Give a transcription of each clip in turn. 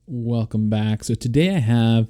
Welcome back. So today I have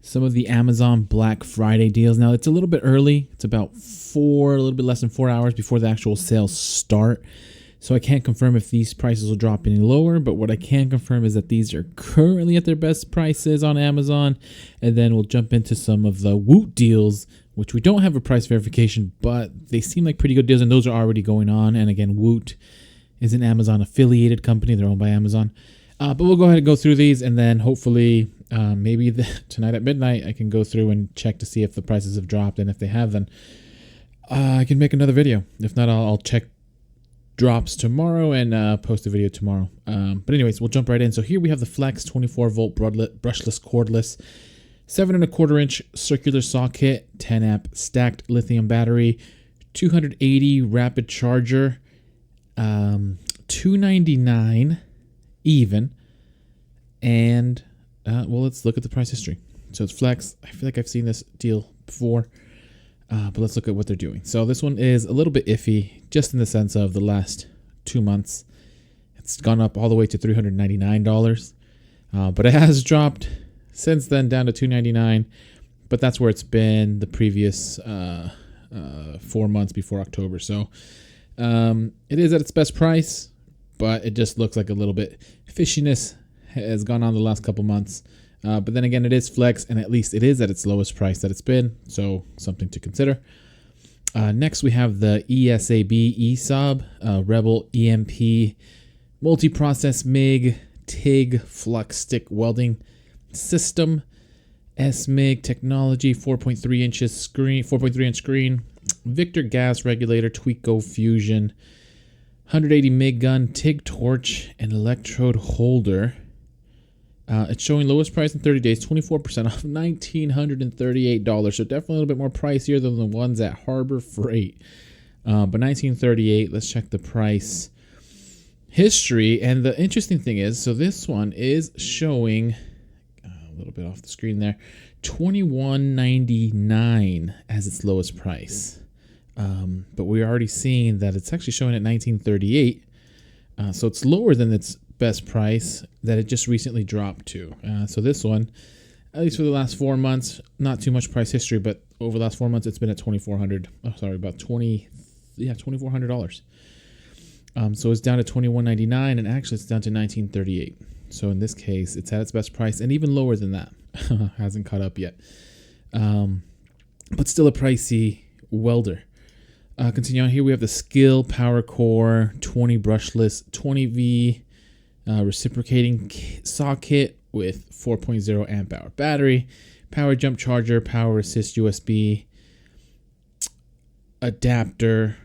some of the Amazon Black Friday deals. Now it's a little bit early. It's about a little bit less than 4 hours before the actual sales start. So I can't confirm if these prices will drop any lower, but what I can confirm is that these are currently at their best prices on Amazon. And then we'll jump into some of the Woot deals, which we don't have a price verification, but they seem like pretty good deals, and those are already going on. And again, Woot is an Amazon affiliated company. They're owned by Amazon. But we'll go ahead and go through these, and then hopefully maybe tonight at midnight I can go through and check to see if the prices have dropped, and if they have, then I can make another video. If not, I'll check drops tomorrow and post a video tomorrow. But anyways, we'll jump right in. So here we have the Flex 24-volt brushless cordless 7¼ inch circular saw kit, 10 amp stacked lithium battery, 280 rapid charger, $299 even, and well, let's look at the price history. So it's Flex. I feel like I've seen this deal before, but let's look at what they're doing. So this one is a little bit iffy, just in the sense of the last 2 months. It's gone up all the way to $399, but it has dropped since then down to $299. But that's where it's been the previous 4 months before October. So it is at its best price, but it just looks like a little bit fishiness has gone on the last couple months. But then again, it is Flex, and at least it is at its lowest price that it's been, so something to consider. Next, we have the ESAB Rebel EMP multi-process MIG TIG flux stick welding system. SMIG technology, 4.3 inch screen, Victor gas regulator, Tweako fusion, 180 MIG gun, TIG torch, and electrode holder. It's showing lowest price in 30 days, 24% off, $1,938. So definitely a little bit more pricier than the ones at Harbor Freight. But $1,938. Let's check the price history. And the interesting thing is, so this one is showing a little bit off the screen there, $21.99 as its lowest price. But we're already seeing that it's actually showing at $19.38. So it's lower than its best price that it just recently dropped to. So this one, at least for the last 4 months, not too much price history, but over the last 4 months, it's been at $2,400. Oh, sorry, about $2,400. So it's down to $21.99, and actually it's down to $19.38. So in this case, it's at its best price, and even lower than that. Hasn't caught up yet. But still a pricey welder. Continue on here, we have the SKIL Power Core 20 brushless 20V reciprocating saw kit with 4.0 amp hour battery, power jump charger, power assist USB adapter,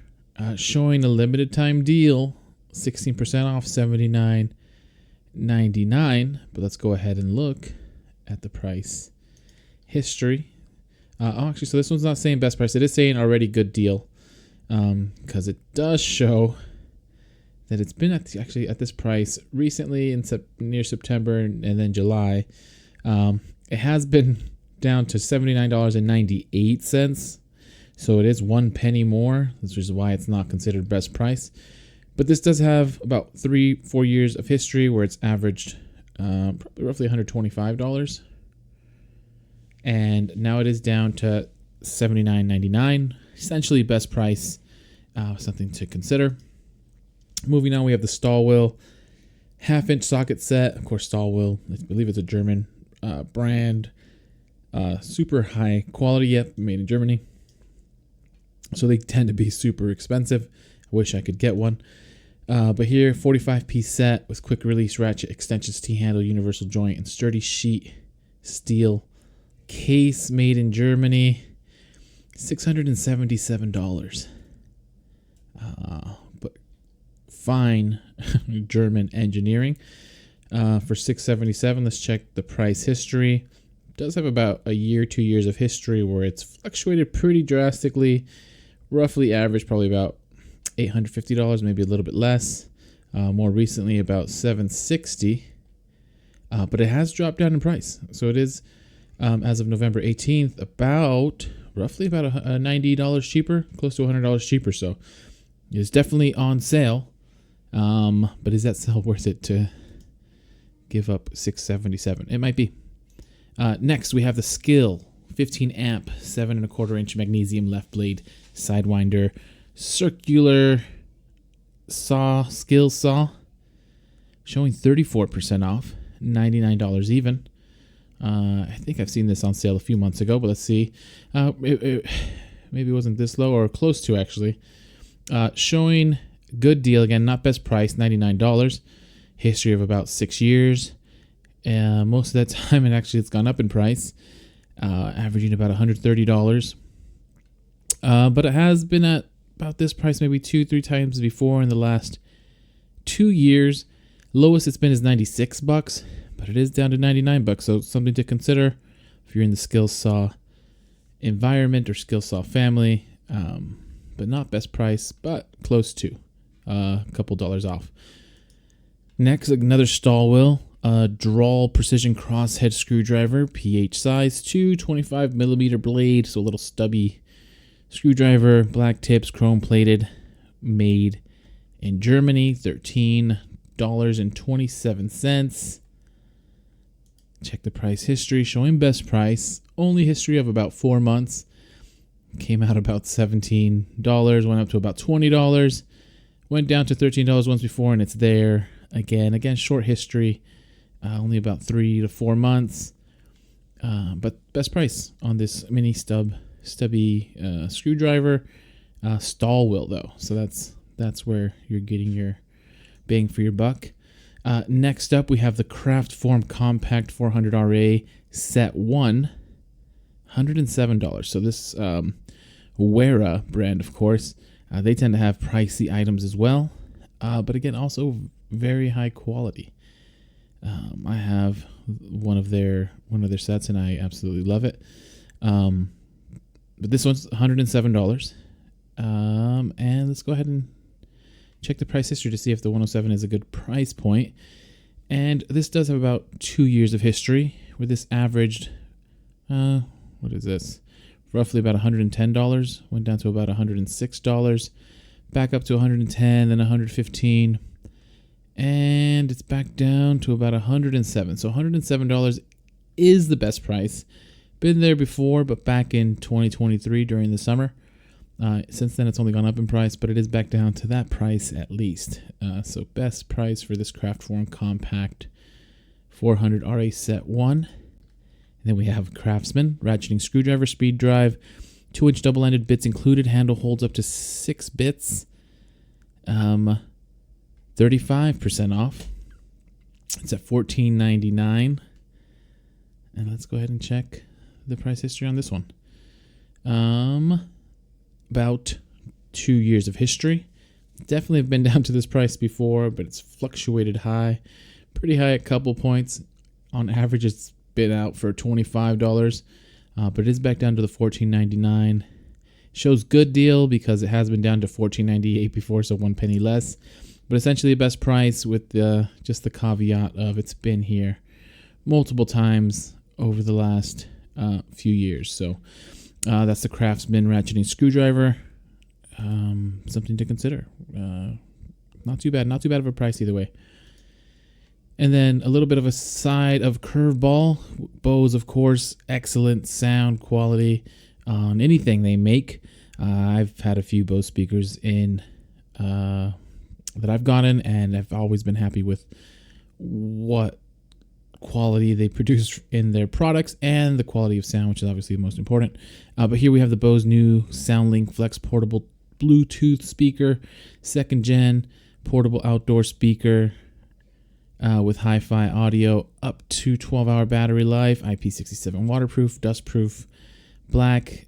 showing a limited time deal, 16% off, $79.99. But let's go ahead and look at the price history. Actually, so this one's not saying best price. It is saying already good deal. Because it does show that it's been at this price recently in near September and then July. It has been down to $79.98, so it is 1 penny more, which is why it's not considered best price. But this does have about 3-4 years of history where it's averaged probably roughly $125, and now it is down to $79.99, essentially best price. Something to consider. Moving on, we have the Stahlwille 1/2 inch socket set. Of course, Stahlwille, I believe it's a German brand. Super high quality, yep, made in Germany. So they tend to be super expensive. I wish I could get one. But here, 45-piece set with quick release ratchet, extensions, T-handle, universal joint, and sturdy sheet steel case, made in Germany. $677. But fine German engineering for $677. Let's check the price history. It does have about a year, 2 years of history where it's fluctuated pretty drastically. Roughly average probably about $850, maybe a little bit less. More recently about $760. But it has dropped down in price. So it is, as of November 18th, roughly about $90 cheaper, close to $100 cheaper. So it's definitely on sale. But is that sale worth it to give up $677. It might be. Next, we have the SKIL 15 amp 7¼ inch magnesium left blade Sidewinder circular saw, Skilsaw, showing 34% off, $99 even. I think I've seen this on sale a few months ago, but let's see. Maybe it wasn't this low, or close to actually. Showing good deal again, not best price, $99. History of about 6 years. Most of that time, it's gone up in price, averaging about $130. But it has been at about this price maybe 2-3 times before in the last 2 years. Lowest it's been is $96, but it is down to $99. So something to consider if you're in the Skilsaw environment or Skilsaw family. But not best price, but close to, a couple dollars off. Next, another Stahlwille, DRALL precision crosshead screwdriver, PH size 2, 25mm blade, so a little stubby screwdriver, black tips, chrome plated, made in Germany, $13.27. Check the price history, showing best price, only history of about 4 months. Came out about $17, went up to about $20, went down to $13 once before, and it's there again. Again, short history, only about 3 to 4 months. But best price on this mini stubby screwdriver. Stahlwille though, so that's where you're getting your bang for your buck. Next up, we have the Kraftform Kompakt 400 RA set 1, $107. So this Wera brand, of course, they tend to have pricey items as well, but again, also very high quality. I have one of their sets, and I absolutely love it. But this one's $107. And let's go ahead and check the price history to see if the 107 is a good price point. And this does have about 2 years of history, where this averaged, what is this? Roughly about $110, went down to about $106, back up to $110, then $115, and it's back down to about $107. So $107 is the best price. Been there before, but back in 2023 during the summer. Since then, it's only gone up in price, but it is back down to that price at least. So best price for this Kraftform Kompakt 400 RA set 1. And then we have Craftsman, ratcheting screwdriver, SpeedDrive, 2-inch double-ended bits included, handle holds up to 6 bits, 35% off. It's at $14.99. And let's go ahead and check the price history on this one. About 2 years of history. Definitely have been down to this price before, but it's fluctuated high, pretty high, a couple points. On average, it's been out for $25, but it is back down to the $14.99. Shows good deal because it has been down to $14.98 before, so 1 penny less. But essentially, best price with just the caveat of it's been here multiple times over the last few years. So that's the Craftsman ratcheting screwdriver. Something to consider. Not too bad of a price either way. And then a little bit of a side of curveball. Bose, of course, excellent sound quality on anything they make. I've had a few Bose speakers in that I've gotten, and I've always been happy with what quality they produce in their products and the quality of sound, which is obviously the most important. But here we have the Bose new SoundLink Flex portable Bluetooth speaker, 2nd gen portable outdoor speaker. With hi-fi audio, up to 12-hour battery life, IP67 waterproof, dustproof, black,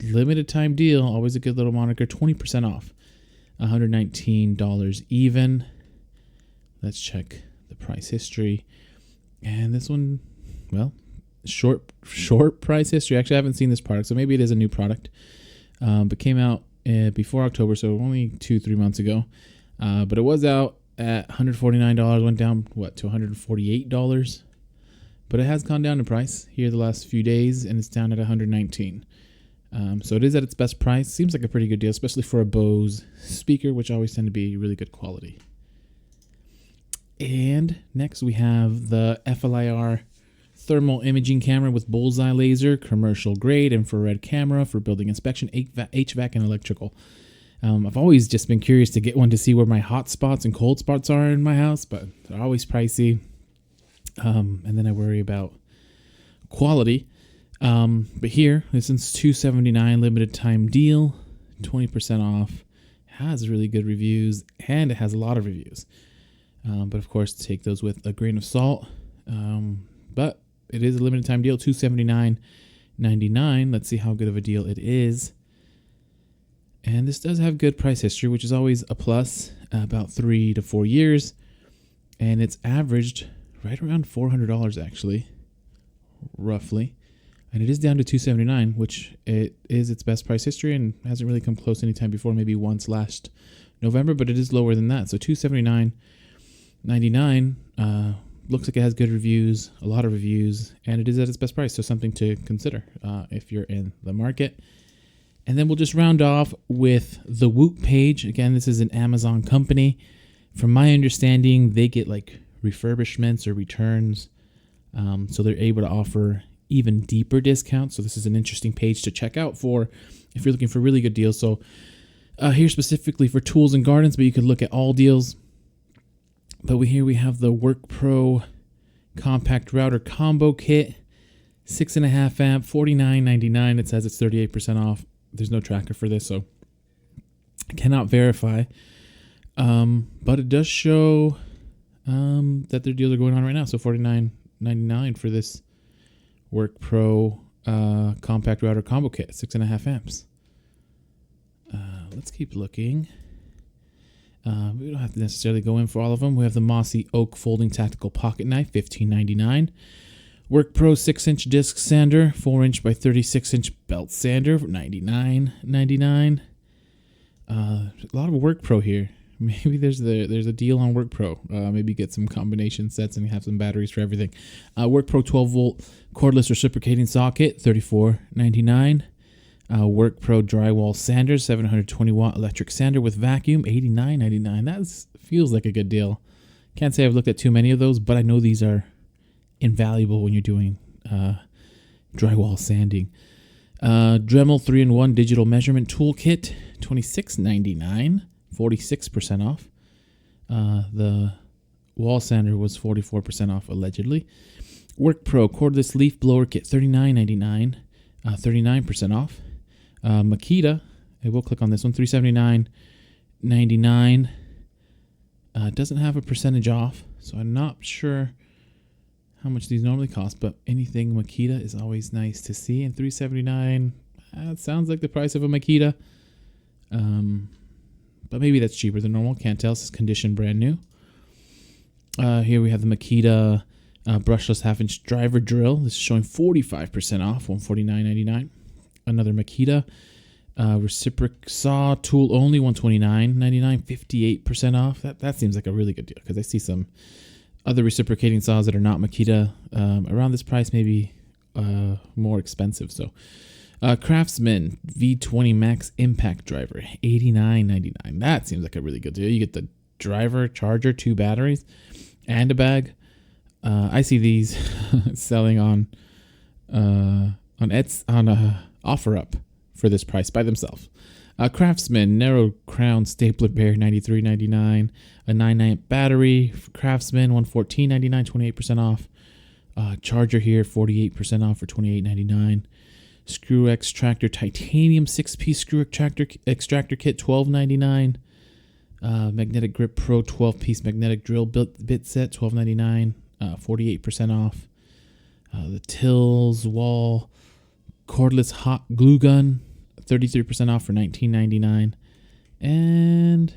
limited time deal, always a good little moniker, 20% off, $119 even. Let's check the price history. And this one, well, short price history. Actually, I haven't seen this product, so maybe it is a new product, but came out before October, so only 2-3 months ago. But it was out at $149, went down, to $148? But it has gone down in price here the last few days, and it's down at $119. So it is at its best price. Seems like a pretty good deal, especially for a Bose speaker, which always tend to be really good quality. And next we have the FLIR thermal imaging camera with Bullseye laser, commercial grade infrared camera for building inspection, HVAC, and electrical. I've always just been curious to get one to see where my hot spots and cold spots are in my house, but they're always pricey. And then I worry about quality. But here, this is $279 limited time deal, 20% off. Has really good reviews, and it has a lot of reviews. But of course, take those with a grain of salt. But it is a limited time deal, $279.99. Let's see how good of a deal it is. And this does have good price history, which is always a plus, about 3 to 4 years. And it's averaged right around $400 actually, roughly. And it is down to $279, which it is its best price history and hasn't really come close anytime before, maybe once last November, but it is lower than that. So $279.99 looks like it has good reviews, a lot of reviews, and it is at its best price. So something to consider if you're in the market. And then we'll just round off with the Woot page. Again, this is an Amazon company. From my understanding, they get like refurbishments or returns. So they're able to offer even deeper discounts. So this is an interesting page to check out for if you're looking for really good deals. So here specifically for tools and gardens, but you could look at all deals. But here we have the WorkPro compact router combo kit, 6.5 amp, $49.99. It says it's 38% off. There's no tracker for this, so I cannot verify. But it does show that their deals are going on right now. So $49.99 for this WorkPro compact router combo kit, 6.5 amps. Let's keep looking. We don't have to necessarily go in for all of them. We have the Mossy Oak folding tactical pocket knife, $15.99. WorkPro 6-inch disc sander, 4-inch by 36-inch belt sander, $99.99. A lot of WorkPro here. Maybe there's a deal on WorkPro. Maybe get some combination sets and have some batteries for everything. WorkPro 12-volt cordless reciprocating socket, $34.99. WorkPro drywall sander, 720-watt electric sander with vacuum, $89.99. That feels like a good deal. Can't say I've looked at too many of those, but I know these are invaluable when you're doing drywall sanding. Dremel 3-in-1 digital measurement toolkit, $26.99, 46% off. The wall sander was 44% off allegedly. WorkPro cordless leaf blower kit, $39.99, 39% off. Makita, I will click on this one, $379.99. Doesn't have a percentage off, so I'm not sure how much these normally cost, but anything Makita is always nice to see. And $379, it sounds like the price of a Makita, but maybe that's cheaper than normal. Can't tell. This is condition brand new. Here we have the Makita brushless half-inch driver drill. This is showing 45% off, $149.99. Another Makita reciprocating saw tool only, $129.99, 58% off. That seems like a really good deal because I see some other reciprocating saws that are not Makita around this price, maybe more expensive. So Craftsman V20 Max Impact Driver, $89.99. That seems like a really good deal. You get the driver, charger, 2 batteries, and a bag. I see these selling on OfferUp for this price by themselves. Craftsman narrow crown stapler bear, $93.99. A 9-amp battery for Craftsman, $114.99, 28% off. Charger here, 48% off for $28.99. Screw extractor titanium 6-piece screw extractor kit, $12.99. Magnetic Grip Pro 12-piece magnetic drill bit set, $12.99, 48% off. The Tills Wall cordless hot glue gun, 33% off for $19.99. And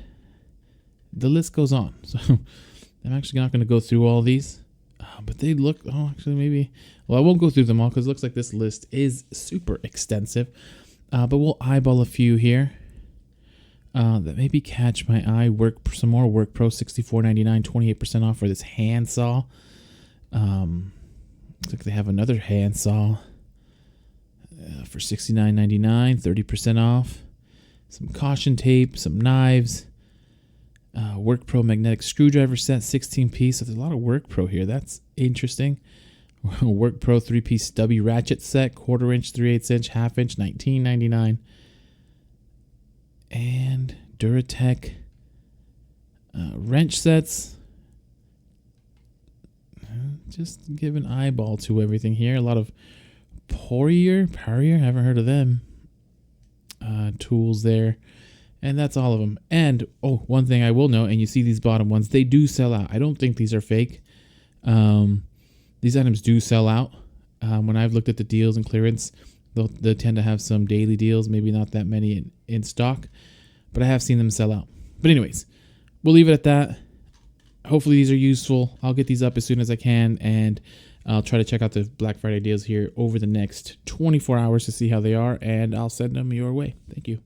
the list goes on. So I'm actually not going to go through all these, but they look, actually maybe, well, I won't go through them all because it looks like this list is super extensive. But we'll eyeball a few here that maybe catch my eye. Some more WorkPro, $64.99, 28% off for this handsaw. Looks like they have another handsaw for $69.99, 30% off. Some caution tape, some knives. Work Pro magnetic screwdriver set, 16-piece. So there's a lot of Work Pro here. That's interesting. Work Pro 3-piece stubby ratchet set, 1/4 inch, 3/8 inch, 1/2 inch, $19.99. And Duratech wrench sets. Just give an eyeball to everything here. A lot of Poirier, haven't heard of them. Tools there. And that's all of them. And, oh, one thing I will note, and you see these bottom ones, they do sell out. I don't think these are fake. These items do sell out. When I've looked at the deals and clearance, they tend to have some daily deals, maybe not that many in stock, but I have seen them sell out. But anyways, we'll leave it at that. Hopefully these are useful. I'll get these up as soon as I can, and I'll try to check out the Black Friday deals here over the next 24 hours to see how they are, and I'll send them your way. Thank you.